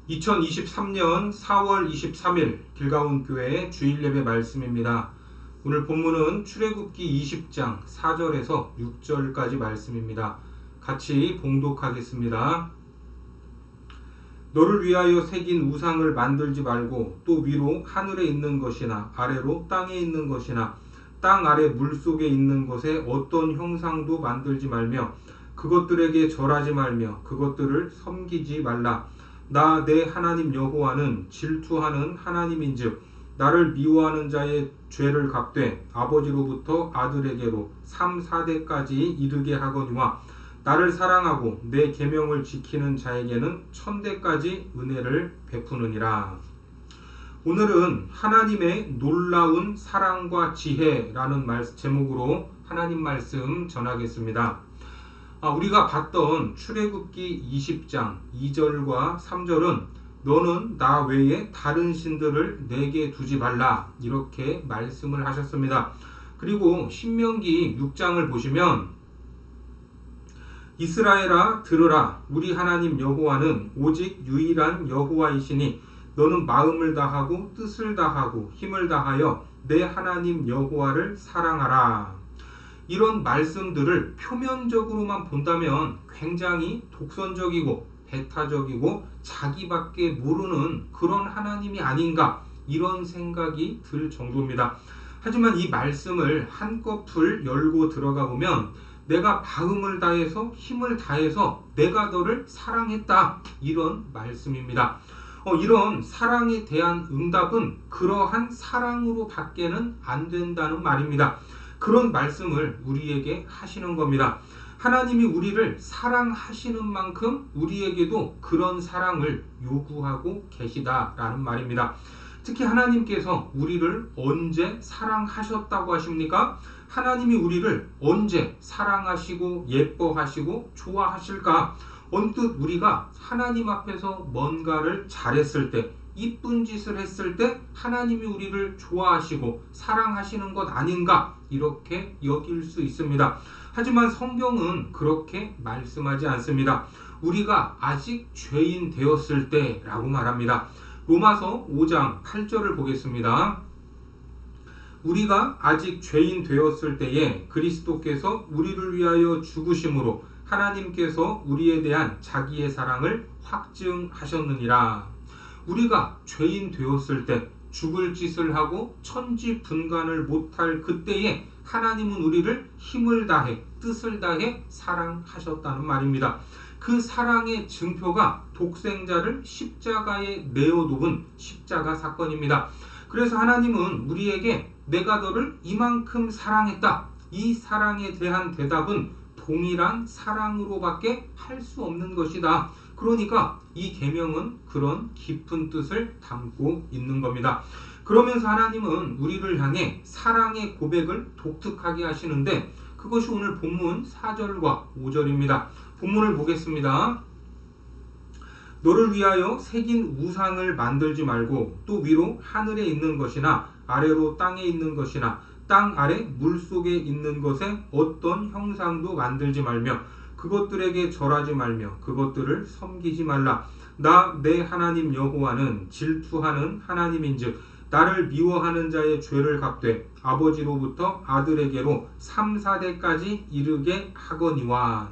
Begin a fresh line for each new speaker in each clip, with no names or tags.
2023년 4월 23일 길가온교회 주일예배 말씀입니다. 오늘 본문은 출애굽기 20장 4절에서 6절까지 말씀입니다. 같이 봉독하겠습니다. 너를 위하여 새긴 우상을 만들지 말고 또 위로 하늘에 있는 것이나 아래로 땅에 있는 것이나 땅 아래 물속에 있는 것에 어떤 형상도 만들지 말며 그것들에게 절하지 말며 그것들을 섬기지 말라. 나 내 하나님 여호와는 질투하는 하나님인즉 나를 미워하는 자의 죄를 갚되 아버지로부터 아들에게로 3, 4대까지 이르게 하거니와 나를 사랑하고 내 계명을 지키는 자에게는 1000대까지 은혜를 베푸느니라. 오늘은 하나님의 놀라운 사랑과 지혜라는 제목으로 하나님 말씀 전하겠습니다. 우리가 봤던 출애굽기 20장 2절과 3절은 너는 나 외에 다른 신들을 내게 두지 말라 이렇게 말씀을 하셨습니다. 그리고 신명기 6장을 보시면 이스라엘아 들으라 우리 하나님 여호와는 오직 유일한 여호와이시니 너는 마음을 다하고 뜻을 다하고 힘을 다하여 내 하나님 여호와를 사랑하라. 이런 말씀들을 표면적으로만 본다면 굉장히 독선적이고 배타적이고 자기밖에 모르는 그런 하나님이 아닌가 이런 생각이 들 정도입니다. 하지만 이 말씀을 한꺼풀 열고 들어가 보면 내가 마음을 다해서 힘을 다해서 내가 너를 사랑했다 이런 말씀입니다. 이런 사랑에 대한 응답은 그러한 사랑으로 밖에는 안 된다는 말입니다. 그런 말씀을 우리에게 하시는 겁니다. 하나님이 우리를 사랑하시는 만큼 우리에게도 그런 사랑을 요구하고 계시다라는 말입니다. 특히 하나님께서 우리를 언제 사랑하셨다고 하십니까? 하나님이 우리를 언제 사랑하시고 예뻐하시고 좋아하실까? 언뜻 우리가 하나님 앞에서 뭔가를 잘했을 때 이쁜 짓을 했을 때 하나님이 우리를 좋아하시고 사랑하시는 것 아닌가 이렇게 여길 수 있습니다. 하지만 성경은 그렇게 말씀하지 않습니다. 우리가 아직 죄인 되었을 때라고 말합니다. 로마서 5장 8절을 보겠습니다. 우리가 아직 죄인 되었을 때에 그리스도께서 우리를 위하여 죽으심으로 하나님께서 우리에 대한 자기의 사랑을 확증하셨느니라. 우리가 죄인 되었을 때 죽을 짓을 하고 천지분간을 못할 그때에 하나님은 우리를 힘을 다해 뜻을 다해 사랑하셨다는 말입니다. 그 사랑의 증표가 독생자를 십자가에 내어놓은 십자가 사건입니다. 그래서 하나님은 우리에게 내가 너를 이만큼 사랑했다. 이 사랑에 대한 대답은 동일한 사랑으로밖에 할 수 없는 것이다. 그러니까 이 계명은 그런 깊은 뜻을 담고 있는 겁니다. 그러면서 하나님은 우리를 향해 사랑의 고백을 독특하게 하시는데 그것이 오늘 본문 4절과 5절입니다. 본문을 보겠습니다. 너를 위하여 새긴 우상을 만들지 말고 또 위로 하늘에 있는 것이나 아래로 땅에 있는 것이나 땅 아래 물속에 있는 것에 어떤 형상도 만들지 말며 그것들에게 절하지 말며 그것들을 섬기지 말라. 나 내 하나님 여호와는 질투하는 하나님인즉 나를 미워하는 자의 죄를 갚되 아버지로부터 아들에게로 3, 4대까지 이르게 하거니와.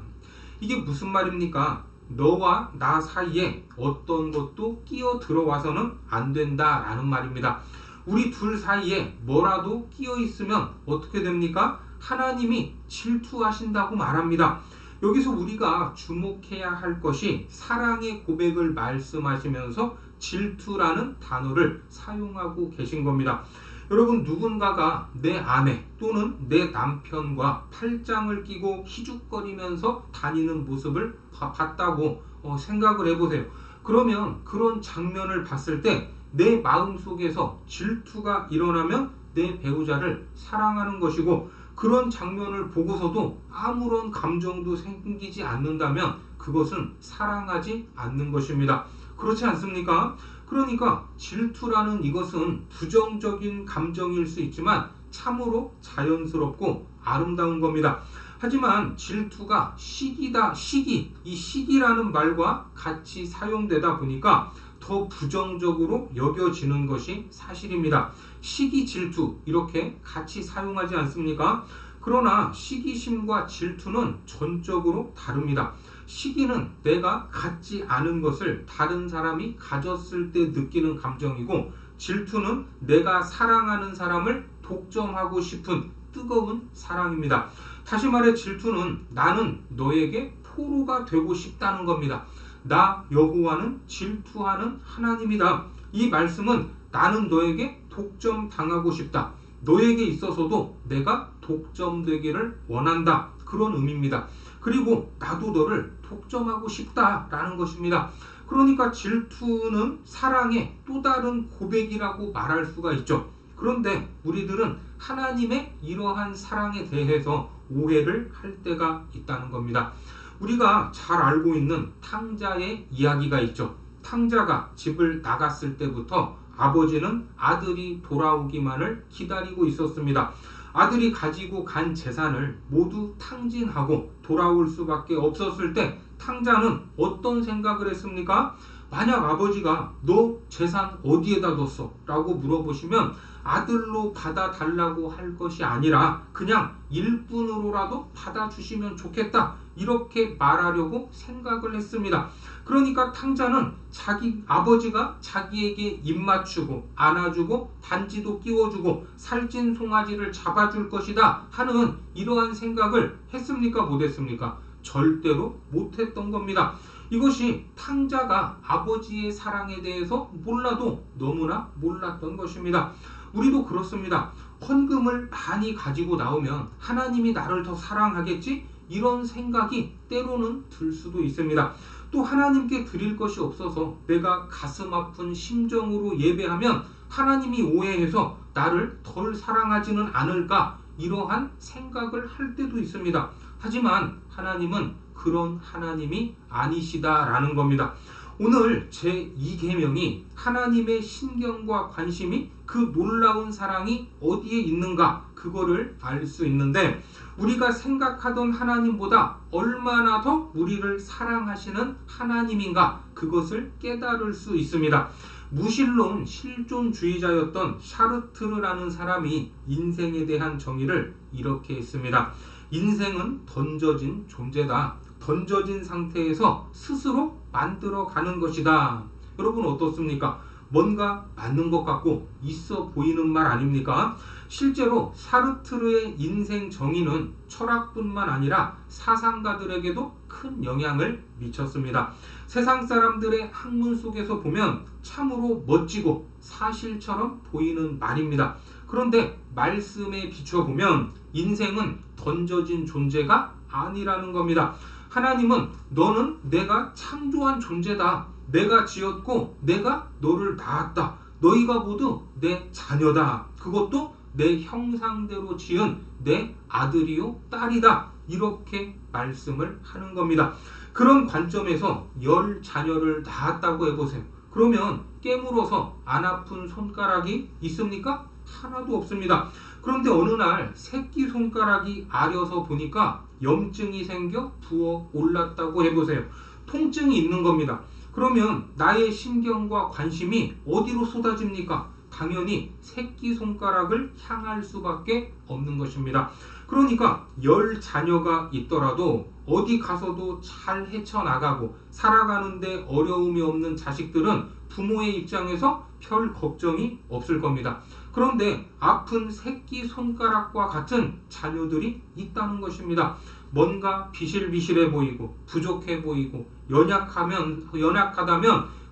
이게 무슨 말입니까? 너와 나 사이에 어떤 것도 끼어 들어와서는 안 된다라는 말입니다. 우리 둘 사이에 뭐라도 끼어 있으면 어떻게 됩니까? 하나님이 질투하신다고 말합니다. 여기서 우리가 주목해야 할 것이 사랑의 고백을 말씀하시면서 질투라는 단어를 사용하고 계신 겁니다. 여러분, 누군가가 내 아내 또는 내 남편과 팔짱을 끼고 희죽거리면서 다니는 모습을 봤다고 생각을 해보세요. 그러면 그런 장면을 봤을 때 내 마음속에서 질투가 일어나면 내 배우자를 사랑하는 것이고 그런 장면을 보고서도 아무런 감정도 생기지 않는다면 그것은 사랑하지 않는 것입니다. 그렇지 않습니까? 그러니까 질투라는 이것은 부정적인 감정일 수 있지만 참으로 자연스럽고 아름다운 겁니다. 하지만 질투가 시기다, 시기, 이 시기라는 말과 같이 사용되다 보니까 더 부정적으로 여겨지는 것이 사실입니다. 시기, 질투 이렇게 같이 사용하지 않습니까? 그러나 시기심과 질투는 전적으로 다릅니다. 시기는 내가 갖지 않은 것을 다른 사람이 가졌을 때 느끼는 감정이고, 질투는 내가 사랑하는 사람을 독점하고 싶은 뜨거운 사랑입니다. 다시 말해 질투는 나는 너에게 포로가 되고 싶다는 겁니다. 나 여호와는 질투하는 하나님이다. 이 말씀은 나는 너에게 독점당하고 싶다. 너에게 있어서도 내가 독점되기를 원한다. 그런 의미입니다. 그리고 나도 너를 독점하고 싶다라는 것입니다. 그러니까 질투는 사랑의 또 다른 고백이라고 말할 수가 있죠. 그런데 우리들은 하나님의 이러한 사랑에 대해서 오해를 할 때가 있다는 겁니다. 우리가 잘 알고 있는 탕자의 이야기가 있죠. 탕자가 집을 나갔을 때부터 아버지는 아들이 돌아오기만을 기다리고 있었습니다. 아들이 가지고 간 재산을 모두 탕진하고 돌아올 수밖에 없었을 때 탕자는 어떤 생각을 했습니까? 만약 아버지가 너 재산 어디에다 뒀어? 라고 물어보시면 아들로 받아달라고 할 것이 아니라 그냥 일꾼으로라도 받아주시면 좋겠다, 이렇게 말하려고 생각을 했습니다. 그러니까 탕자는 자기 아버지가 자기에게 입맞추고 안아주고 반지도 끼워주고 살찐 송아지를 잡아줄 것이다 하는 이러한 생각을 했습니까? 못했습니까? 절대로 못했던 겁니다. 이것이 탕자가 아버지의 사랑에 대해서 몰라도 너무나 몰랐던 것입니다. 우리도 그렇습니다. 헌금을 많이 가지고 나오면 하나님이 나를 더 사랑하겠지? 이런 생각이 때로는 들 수도 있습니다. 또 하나님께 드릴 것이 없어서 내가 가슴 아픈 심정으로 예배하면 하나님이 오해해서 나를 덜 사랑하지는 않을까? 이러한 생각을 할 때도 있습니다. 하지만 하나님은 그런 하나님이 아니시다라는 겁니다. 오늘 제2계명이 하나님의 신경과 관심이 그 놀라운 사랑이 어디에 있는가, 그거를 알 수 있는데, 우리가 생각하던 하나님보다 얼마나 더 우리를 사랑하시는 하나님인가, 그것을 깨달을 수 있습니다. 무신론 실존주의자였던 샤르트르라는 사람이 인생에 대한 정의를 이렇게 했습니다. 인생은 던져진 존재다. 던져진 상태에서 스스로 만들어가는 것이다. 여러분 어떻습니까? 뭔가 맞는 것 같고 있어 보이는 말 아닙니까? 실제로 사르트르의 인생 정의는 철학뿐만 아니라 사상가들에게도 큰 영향을 미쳤습니다. 세상 사람들의 학문 속에서 보면 참으로 멋지고 사실처럼 보이는 말입니다. 그런데 말씀에 비춰보면 인생은 던져진 존재가 아니라는 겁니다. 하나님은 너는 내가 창조한 존재다. 내가 지었고 내가 너를 낳았다. 너희가 모두 내 자녀다. 그것도 내 형상대로 지은 내 아들이요 딸이다. 이렇게 말씀을 하는 겁니다. 그런 관점에서 10자녀를 낳았다고 해보세요. 그러면 깨물어서 안 아픈 손가락이 있습니까? 하나도 없습니다. 그런데 어느 날 새끼손가락이 아려서 보니까 염증이 생겨 부어 올랐다고 해보세요. 통증이 있는 겁니다. 그러면 나의 신경과 관심이 어디로 쏟아집니까? 당연히 새끼손가락을 향할 수밖에 없는 것입니다. 그러니까 10자녀가 있더라도 어디 가서도 잘 헤쳐나가고 살아가는데 어려움이 없는 자식들은 부모의 입장에서 별 걱정이 없을 겁니다. 그런데 아픈 새끼손가락과 같은 자녀들이 있다는 것입니다. 뭔가 비실비실해 보이고 부족해 보이고 연약하다면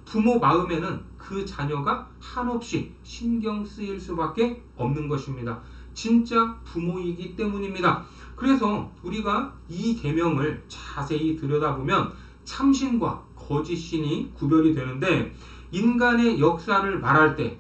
부모 마음에는 그 자녀가 한없이 신경 쓰일 수밖에 없는 것입니다. 진짜 부모이기 때문입니다. 그래서 우리가 이 계명을 자세히 들여다보면 참신과 거짓신이 구별이 되는데, 인간의 역사를 말할 때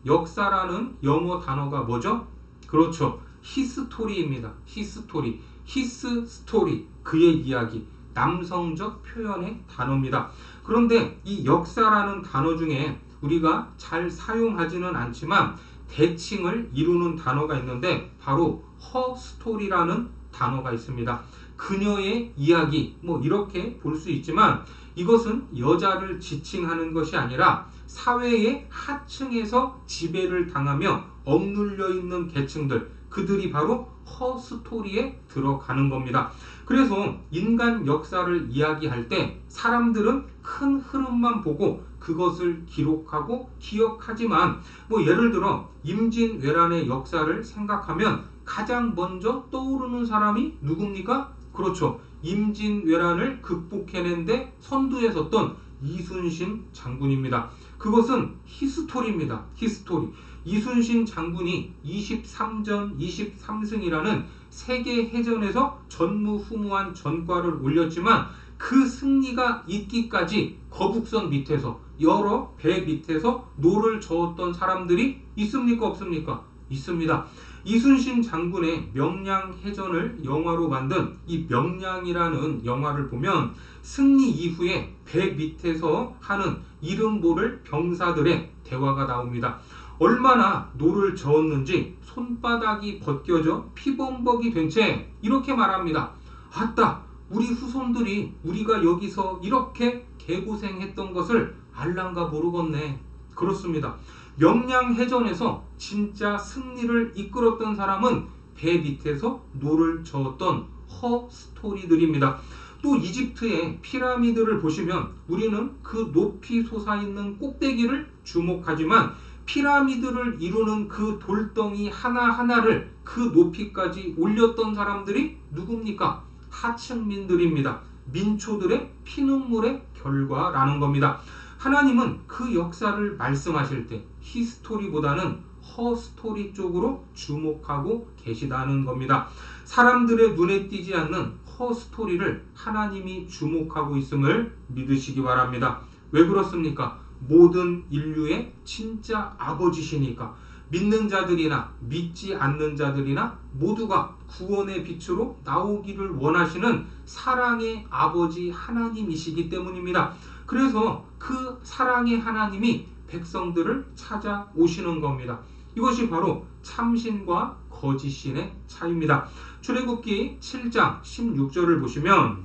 역사라는 영어 단어가 뭐죠? 그렇죠. 히스토리입니다. 히스토리. 히스 스토리. 그의 이야기. 남성적 표현의 단어입니다. 그런데 이 역사라는 단어 중에 우리가 잘 사용하지는 않지만 대칭을 이루는 단어가 있는데 바로 허스토리라는 단어가 있습니다. 그녀의 이야기 뭐 이렇게 볼 수 있지만 이것은 여자를 지칭하는 것이 아니라 사회의 하층에서 지배를 당하며 억눌려 있는 계층들, 그들이 바로 허스토리에 들어가는 겁니다. 그래서 인간 역사를 이야기할 때 사람들은 큰 흐름만 보고 그것을 기록하고 기억하지만 뭐 예를 들어 임진왜란의 역사를 생각하면 가장 먼저 떠오르는 사람이 누굽니까? 그렇죠. 임진왜란을 극복해낸 데 선두에 섰던 이순신 장군입니다. 그것은 히스토리입니다. 히스토리. 이순신 장군이 23전 23승이라는 세계해전에서 전무후무한 전과를 올렸지만 그 승리가 있기까지 거북선 밑에서 여러 배 밑에서 노를 저었던 사람들이 있습니까? 없습니까? 있습니다. 이순신 장군의 명량해전을 영화로 만든 이 명량이라는 영화를 보면 승리 이후에 배 밑에서 하는 이름 모를 병사들의 대화가 나옵니다. 얼마나 노를 저었는지 손바닥이 벗겨져 피범벅이 된 채 이렇게 말합니다. 아따, 우리 후손들이 우리가 여기서 이렇게 개고생했던 것을 알란가 모르겠네. 그렇습니다. 명량해전에서 진짜 승리를 이끌었던 사람은 배 밑에서 노를 저었던 허스토리들입니다. 또 이집트의 피라미드를 보시면 우리는 그 높이 솟아있는 꼭대기를 주목하지만 피라미드를 이루는 그 돌덩이 하나하나를 그 높이까지 올렸던 사람들이 누굽니까? 하층민들입니다. 민초들의 피눈물의 결과라는 겁니다. 하나님은 그 역사를 말씀하실 때 히스토리보다는 허스토리 쪽으로 주목하고 계시다는 겁니다. 사람들의 눈에 띄지 않는 허스토리를 하나님이 주목하고 있음을 믿으시기 바랍니다. 왜 그렇습니까? 모든 인류의 진짜 아버지시니까. 믿는 자들이나 믿지 않는 자들이나 모두가 구원의 빛으로 나오기를 원하시는 사랑의 아버지 하나님이시기 때문입니다. 그래서 그 사랑의 하나님이 백성들을 찾아오시는 겁니다. 이것이 바로 참신과 거짓신의 차이입니다. 출애굽기 7장 16절을 보시면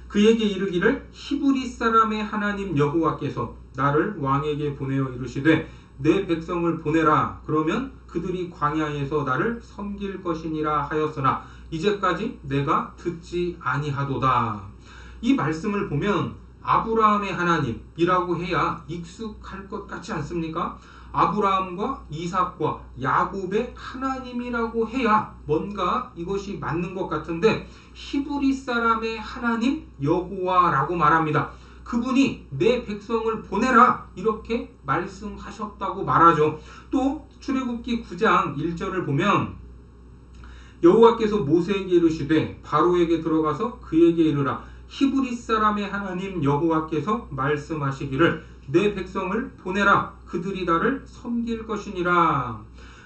그에게 이르기를 히브리 사람의 하나님 여호와께서 나를 왕에게 보내어 이르시되 내 백성을 보내라. 그러면 그들이 광야에서 나를 섬길 것이니라 하였으나 이제까지 내가 듣지 아니하도다. 이 말씀을 보면 아브라함의 하나님이라고 해야 익숙할 것 같지 않습니까? 아브라함과 이삭과 야곱의 하나님이라고 해야 뭔가 이것이 맞는 것 같은데 히브리 사람의 하나님 여호와라고 말합니다. 그분이 내 백성을 보내라 이렇게 말씀하셨다고 말하죠. 또 출애굽기 9장 1절을 보면 여호와께서 모세에게 이르시되 바로에게 들어가서 그에게 이르라 히브리 사람의 하나님 여호와께서 말씀하시기를 내 백성을 보내라 그들이 나를 섬길 것이니라.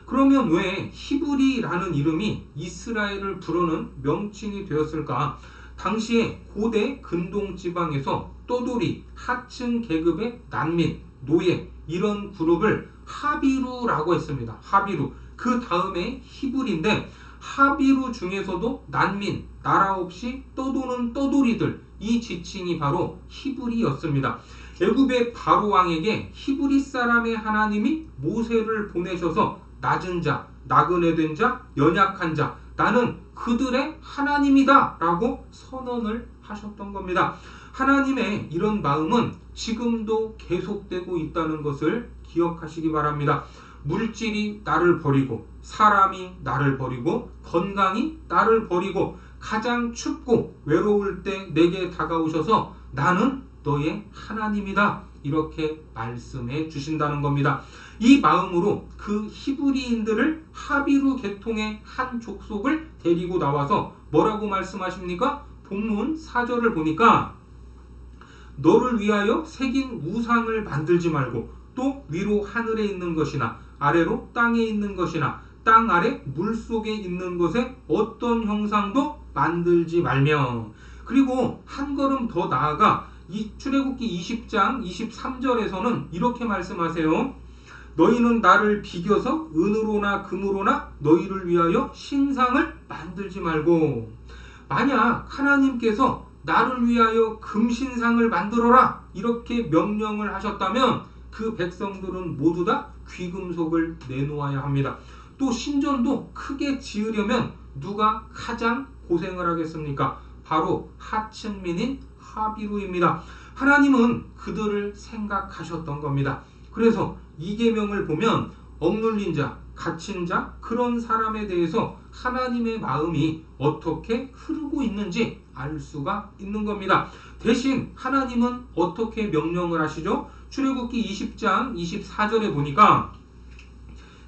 그러면 왜 히브리라는 이름이 이스라엘을 부르는 명칭이 되었을까? 당시에 고대 근동 지방에서 떠돌이, 하층 계급의 난민, 노예 이런 그룹을 하비루라고 했습니다. 하비루. 그 다음에 히브리인데 하비루 중에서도 난민, 나라 없이 떠도는 떠돌이들 이 지칭이 바로 히브리였습니다. 애굽의 바로 왕에게 히브리 사람의 하나님이 모세를 보내셔서 낮은 자, 나그네 된 자, 연약한 자 나는 그들의 하나님이다 라고 선언을 하셨던 겁니다. 하나님의 이런 마음은 지금도 계속되고 있다는 것을 기억하시기 바랍니다. 물질이 나를 버리고 사람이 나를 버리고 건강이 나를 버리고 가장 춥고 외로울 때 내게 다가오셔서 나는 너의 하나님이다 이렇게 말씀해 주신다는 겁니다. 이 마음으로 그 히브리인들을 하비루 계통의 한 족속을 데리고 나와서 뭐라고 말씀하십니까? 본문 4절을 보니까 너를 위하여 새긴 우상을 만들지 말고 또 위로 하늘에 있는 것이나 아래로 땅에 있는 것이나 땅 아래 물속에 있는 것에 어떤 형상도 만들지 말며. 그리고 한 걸음 더 나아가 이 출애굽기 20장 23절에서는 이렇게 말씀하세요. 너희는 나를 비겨서 은으로나 금으로나 너희를 위하여 신상을 만들지 말고. 만약 하나님께서 나를 위하여 금신상을 만들어라 이렇게 명령을 하셨다면 그 백성들은 모두 다 귀금속을 내놓아야 합니다. 또 신전도 크게 지으려면 누가 가장 고생을 하겠습니까? 바로 하층민인 하비루입니다. 하나님은 그들을 생각하셨던 겁니다. 그래서 이 계명을 보면 억눌린 자, 갇힌 자, 그런 사람에 대해서 하나님의 마음이 어떻게 흐르고 있는지 알 수가 있는 겁니다. 대신 하나님은 어떻게 명령을 하시죠? 출애굽기 20장 24절에 보니까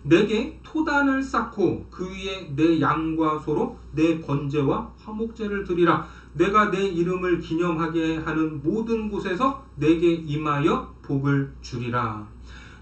내게 토단을 쌓고 그 위에 내 양과 소로 내 번제와 화목제를 드리라. 내가 내 이름을 기념하게 하는 모든 곳에서 내게 임하여 복을 주리라.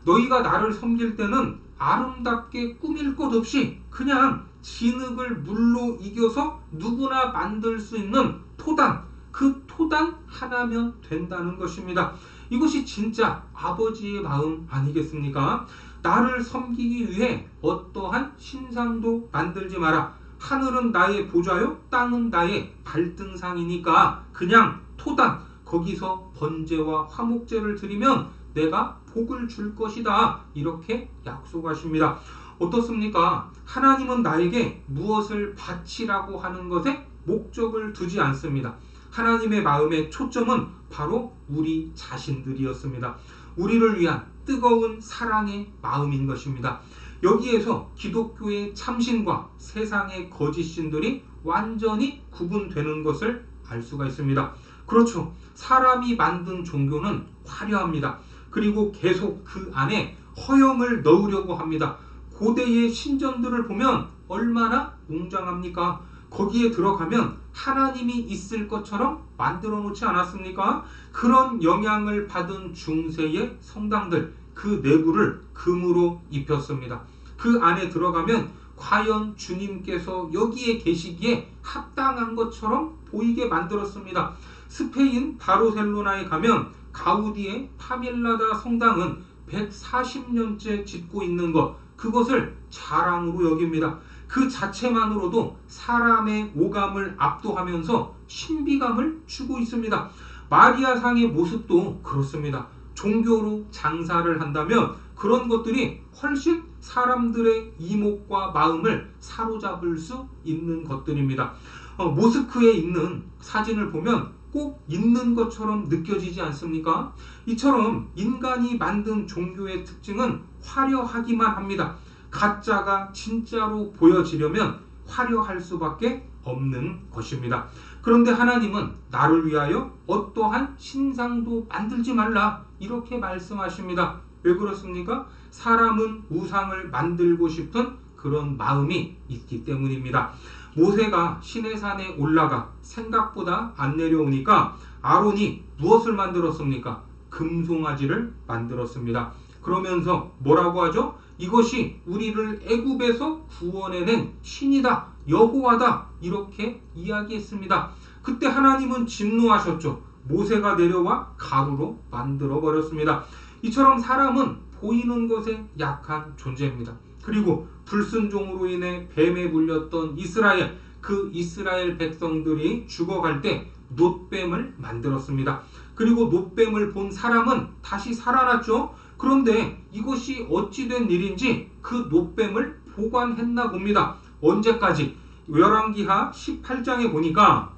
너희가 나를 섬길 때는 아름답게 꾸밀 것 없이 그냥 진흙을 물로 이겨서 누구나 만들 수 있는 토단, 그 토단 하나면 된다는 것입니다. 이것이 진짜 아버지의 마음 아니겠습니까? 나를 섬기기 위해 어떠한 신상도 만들지 마라. 하늘은 나의 보좌요, 땅은 나의 발등상이니까 그냥 토단, 거기서 번제와 화목제를 드리면 내가 복을 줄 것이다. 이렇게 약속하십니다. 어떻습니까? 하나님은 나에게 무엇을 바치라고 하는 것에 목적을 두지 않습니다. 하나님의 마음의 초점은 바로 우리 자신들이었습니다. 우리를 위한 뜨거운 사랑의 마음인 것입니다. 여기에서 기독교의 참신과 세상의 거짓신들이 완전히 구분되는 것을 알 수가 있습니다. 그렇죠. 사람이 만든 종교는 화려합니다. 그리고 계속 그 안에 허영을 넣으려고 합니다. 고대의 신전들을 보면 얼마나 웅장합니까? 거기에 들어가면 하나님이 있을 것처럼 만들어 놓지 않았습니까? 그런 영향을 받은 중세의 성당들, 그 내부를 금으로 입혔습니다. 그 안에 들어가면 과연 주님께서 여기에 계시기에 합당한 것처럼 보이게 만들었습니다. 스페인 바르셀로나에 가면 가우디의 파밀라다 성당은 140년째 짓고 있는 것, 그것을 자랑으로 여깁니다. 그 자체만으로도 사람의 오감을 압도하면서 신비감을 주고 있습니다. 마리아상의 모습도 그렇습니다. 종교로 장사를 한다면 그런 것들이 훨씬 사람들의 이목과 마음을 사로잡을 수 있는 것들입니다. 모스크에 있는 사진을 보면 꼭 있는 것처럼 느껴지지 않습니까? 이처럼 인간이 만든 종교의 특징은 화려하기만 합니다. 가짜가 진짜로 보여지려면 화려할 수밖에 없는 것입니다. 그런데 하나님은 나를 위하여 어떠한 신상도 만들지 말라 이렇게 말씀하십니다. 왜 그렇습니까? 사람은 우상을 만들고 싶은 그런 마음이 있기 때문입니다. 모세가 시내산에 올라가 생각보다 안 내려오니까 아론이 무엇을 만들었습니까? 금송아지를 만들었습니다. 그러면서 뭐라고 하죠? 이것이 우리를 애굽에서 구원해낸 신이다, 여호와다 이렇게 이야기했습니다. 그때 하나님은 진노하셨죠. 모세가 내려와 가루로 만들어 버렸습니다. 이처럼 사람은 보이는 것에 약한 존재입니다. 그리고 불순종으로 인해 뱀에 물렸던 이스라엘, 그 이스라엘 백성들이 죽어갈 때 놋뱀을 만들었습니다. 그리고 놋뱀을 본 사람은 다시 살아났죠. 그런데 이것이 어찌된 일인지 그 놋뱀을 보관했나 봅니다. 언제까지? 열왕기하 18장에 보니까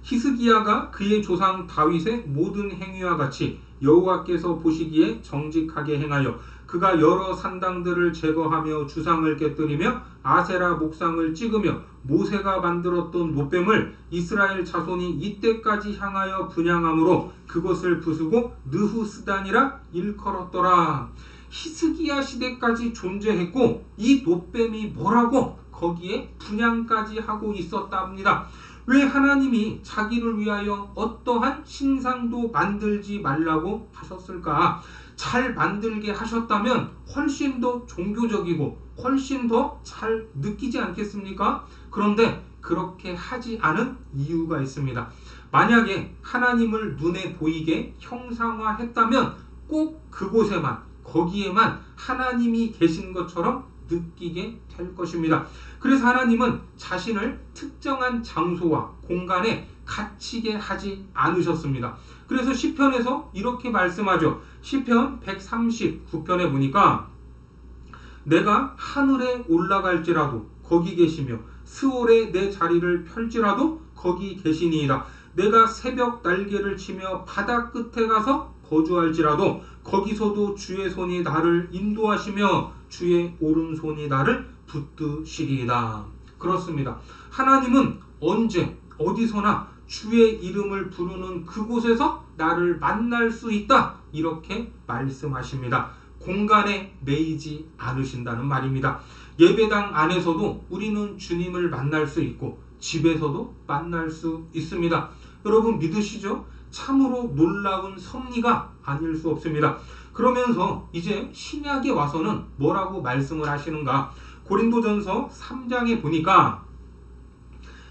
히스기야가 그의 조상 다윗의 모든 행위와 같이 여호와께서 보시기에 정직하게 행하여 그가 여러 산당들을 제거하며 주상을 깨뜨리며 아세라 목상을 찍으며 모세가 만들었던 놋뱀을 이스라엘 자손이 이때까지 향하여 분향함으로 그것을 부수고 느후스단이라 일컬었더라. 히스기야 시대까지 존재했고 이 놋뱀이 뭐라고 거기에 분향까지 하고 있었답니다. 왜 하나님이 자기를 위하여 어떠한 신상도 만들지 말라고 하셨을까? 잘 만들게 하셨다면 훨씬 더 종교적이고 훨씬 더 잘 느끼지 않겠습니까? 그런데 그렇게 하지 않은 이유가 있습니다. 만약에 하나님을 눈에 보이게 형상화했다면 꼭 그곳에만, 거기에만 하나님이 계신 것처럼 느끼게 될 것입니다. 그래서 하나님은 자신을 특정한 장소와 공간에 갇히게 하지 않으셨습니다. 그래서 시편에서 이렇게 말씀하죠. 시편 139편에 보니까 내가 하늘에 올라갈지라도 거기 계시며 스올에 내 자리를 펼지라도 거기 계시니이다. 내가 새벽 날개를 치며 바다 끝에 가서 거주할지라도 거기서도 주의 손이 나를 인도하시며 주의 오른손이 나를 붙드시리이다. 그렇습니다. 하나님은 언제 어디서나 주의 이름을 부르는 그곳에서 나를 만날 수 있다. 이렇게 말씀하십니다. 공간에 매이지 않으신다는 말입니다. 예배당 안에서도 우리는 주님을 만날 수 있고 집에서도 만날 수 있습니다. 여러분 믿으시죠? 참으로 놀라운 섭리가 아닐 수 없습니다. 그러면서 이제 신약에 와서는 뭐라고 말씀을 하시는가? 고린도전서 3장에 보니까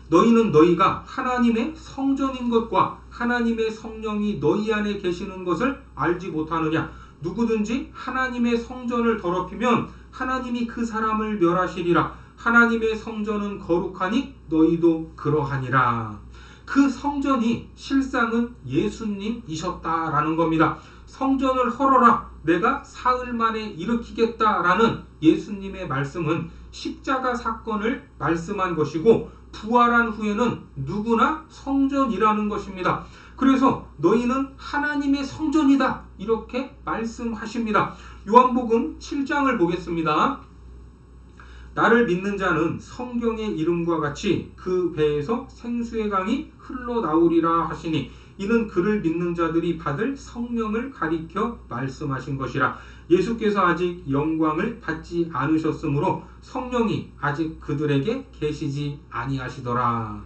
너희는 너희가 하나님의 성전인 것과 하나님의 성령이 너희 안에 계시는 것을 알지 못하느냐? 누구든지 하나님의 성전을 더럽히면 하나님이 그 사람을 멸하시리라. 하나님의 성전은 거룩하니 너희도 그러하니라. 그 성전이 실상은 예수님이셨다라는 겁니다. 성전을 헐어라, 내가 사흘 만에 일으키겠다라는 예수님의 말씀은 십자가 사건을 말씀한 것이고 부활한 후에는 누구나 성전이라는 것입니다. 그래서 너희는 하나님의 성전이다 이렇게 말씀하십니다. 요한복음 7장을 보겠습니다. 나를 믿는 자는 성경의 이름과 같이 그 배에서 생수의 강이 흘러나오리라 하시니 이는 그를 믿는 자들이 받을 성령을 가리켜 말씀하신 것이라. 예수께서 아직 영광을 받지 않으셨으므로 성령이 아직 그들에게 계시지 아니하시더라.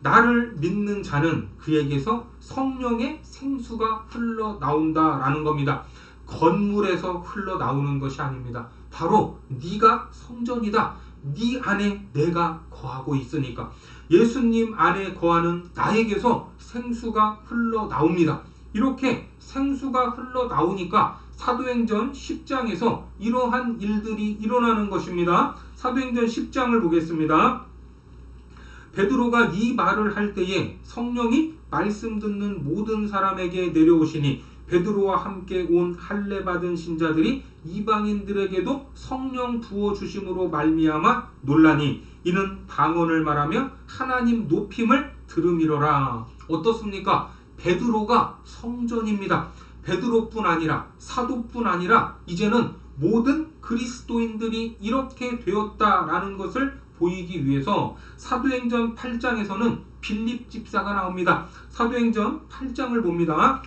나를 믿는 자는 그에게서 성령의 생수가 흘러나온다라는 겁니다. 건물에서 흘러나오는 것이 아닙니다. 바로 네가 성전이다. 네 안에 내가 거하고 있으니까. 예수님 안에 거하는 나에게서 생수가 흘러나옵니다. 이렇게 생수가 흘러나오니까 사도행전 10장에서 이러한 일들이 일어나는 것입니다. 사도행전 10장을 보겠습니다. 베드로가 이 말을 할 때에 성령이 말씀 듣는 모든 사람에게 내려오시니 베드로와 함께 온 할례 받은 신자들이 이방인들에게도 성령 부어 주심으로 말미암아 놀라니 이는 방언을 말하며 하나님 높임을 들음이로라. 어떻습니까? 베드로가 성전입니다. 베드로뿐 아니라 사도뿐 아니라 이제는 모든 그리스도인들이 이렇게 되었다라는 것을 보이기 위해서 사도행전 8장에서는 빌립 집사가 나옵니다. 사도행전 8장을 봅니다.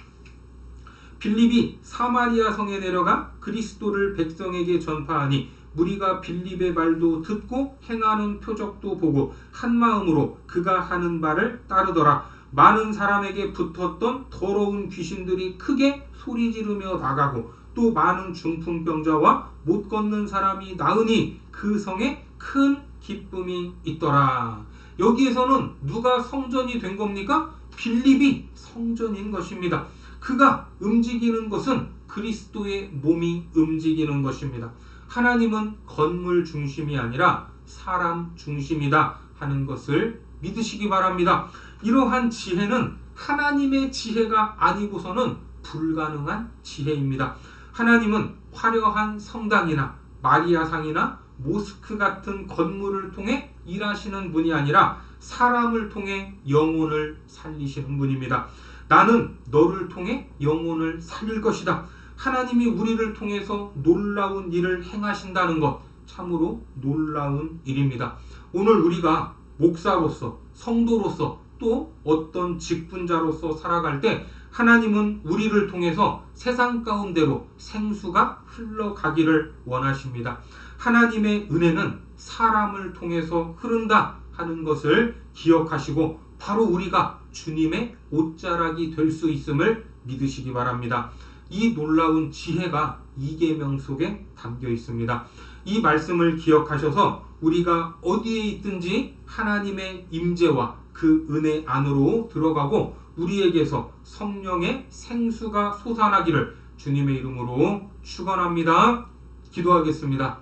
빌립이 사마리아 성에 내려가 그리스도를 백성에게 전파하니 무리가 빌립의 말도 듣고 행하는 표적도 보고 한 마음으로 그가 하는 바를 따르더라. 많은 사람에게 붙었던 더러운 귀신들이 크게 소리 지르며 나가고 또 많은 중풍병자와 못 걷는 사람이 나으니 그 성에 큰 기쁨이 있더라. 여기에서는 누가 성전이 된 겁니까? 빌립이 성전인 것입니다. 그가 움직이는 것은 그리스도의 몸이 움직이는 것입니다. 하나님은 건물 중심이 아니라 사람 중심이다 하는 것을 믿으시기 바랍니다. 이러한 지혜는 하나님의 지혜가 아니고서는 불가능한 지혜입니다. 하나님은 화려한 성당이나 마리아상이나 모스크 같은 건물을 통해 일하시는 분이 아니라 사람을 통해 영혼을 살리시는 분입니다. 나는 너를 통해 영혼을 살릴 것이다. 하나님이 우리를 통해서 놀라운 일을 행하신다는 것 참으로 놀라운 일입니다. 오늘 우리가 목사로서 성도로서 또 어떤 직분자로서 살아갈 때 하나님은 우리를 통해서 세상 가운데로 생수가 흘러가기를 원하십니다. 하나님의 은혜는 사람을 통해서 흐른다 하는 것을 기억하시고 바로 우리가 주님의 옷자락이 될 수 있음을 믿으시기 바랍니다. 이 놀라운 지혜가 이계명 속에 담겨 있습니다. 이 말씀을 기억하셔서 우리가 어디에 있든지 하나님의 임재와 그 은혜 안으로 들어가고 우리에게서 성령의 생수가 솟아나기를 주님의 이름으로 축원합니다. 기도하겠습니다.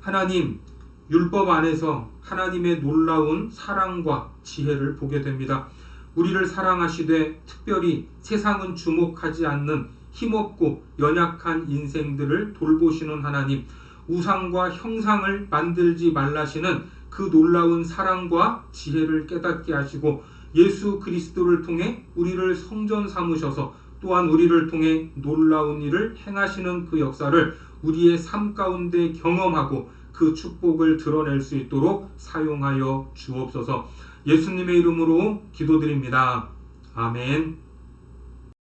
하나님, 율법 안에서 하나님의 놀라운 사랑과 지혜를 보게 됩니다. 우리를 사랑하시되 특별히 세상은 주목하지 않는 힘없고 연약한 인생들을 돌보시는 하나님, 우상과 형상을 만들지 말라시는 그 놀라운 사랑과 지혜를 깨닫게 하시고 예수 그리스도를 통해 우리를 성전 삼으셔서 또한 우리를 통해 놀라운 일을 행하시는 그 역사를 우리의 삶 가운데 경험하고 그 축복을 드러낼 수 있도록 사용하여 주옵소서. 예수님의 이름으로 기도드립니다. 아멘.